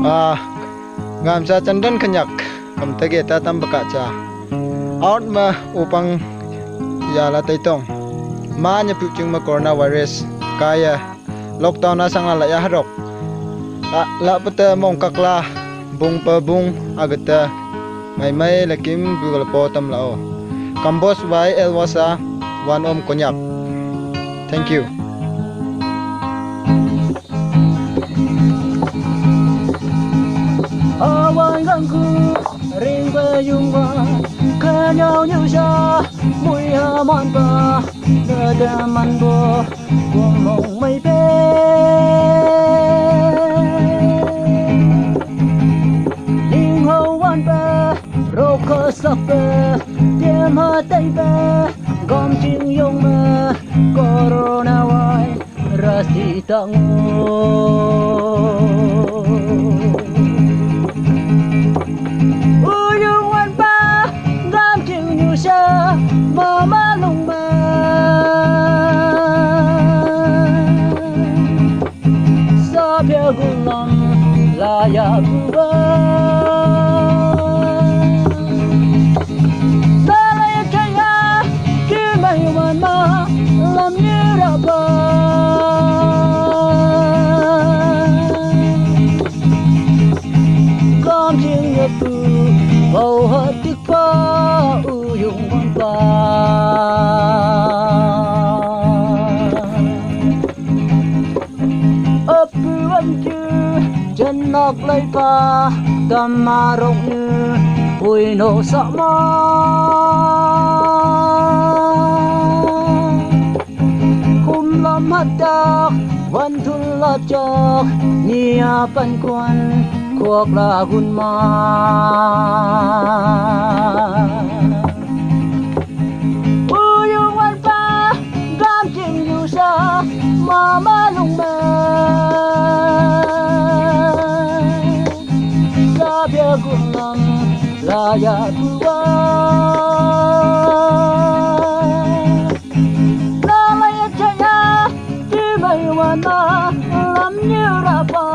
Ah, ngam sa chandan kanyak kam tage ta tam baka cha out ma upang yala taitong ma nya puching ma coronavirus kaya lockdown na sang la ya harok la pata mong kakla bung pa bung agata mai lakim bugol po tam lao kambos vai elwasa one om konyak. Thank you. Awang ganggu ring bayungwa kanyau nyusha mui haman ba nada manbo gomong mai pe ning ho wan ba roko sak ba tiam ha tai ba gom ching yong ma corona wai rasi tango mama luma sabia gulam laya buba dalaya kaya kimai wana lam nyeraba kam jing yetu bau hati pa uyung wamba apu anju jenak lai pa tamarok như ui no sama kum lam hatak wan thul la chak nia pan kwan kuak la gun ma mama luma sabia gulam laya tua lalaya jaya di wana lam nyerapa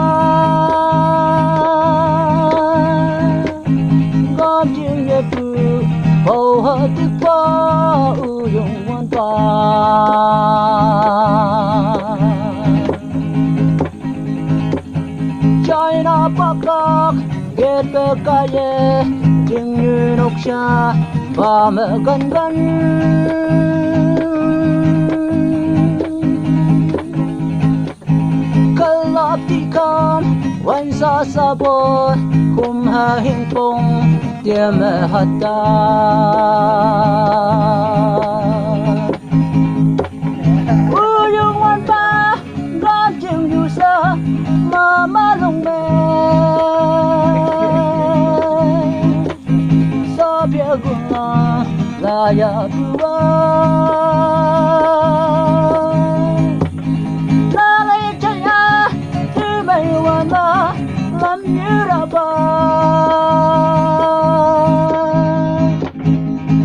gom jing yetu bau hati pa uyung wan pa China pakak get bekaye jing yunok sha pa me gan gan kalap tikam wan sa sabon kum ha hing pong dia me hatta uyung wan pa gan jing yusa mama long me sabia guna laya tua lalaya jaya di mai wana lam nyeraba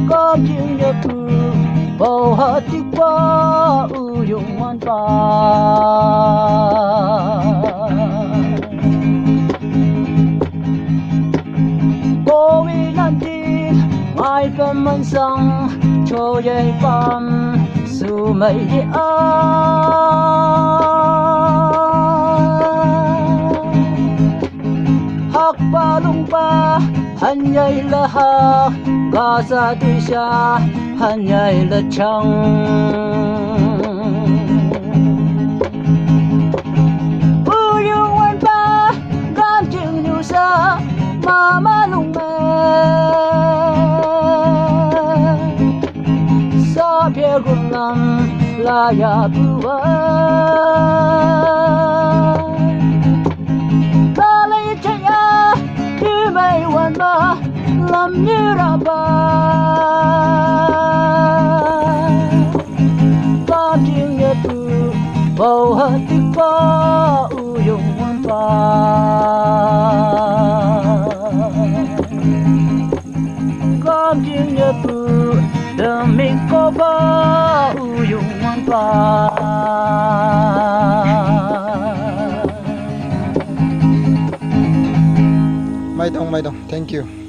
kom jing yetu bau hati pa uyung wan pa ai peman sang cho yai pam su mai a hak pa lung pa han yai la ha ga sa tu sha han yai la chang uyung wan pa gam jing nyu sa mama lung me sabia gulam laya tua lalaya jaya di mai wana lam nyeraba kam jing yetu bau hati pa uyung wan pa kam jing yetu demi koba uyung wan pa mai dong, thank you.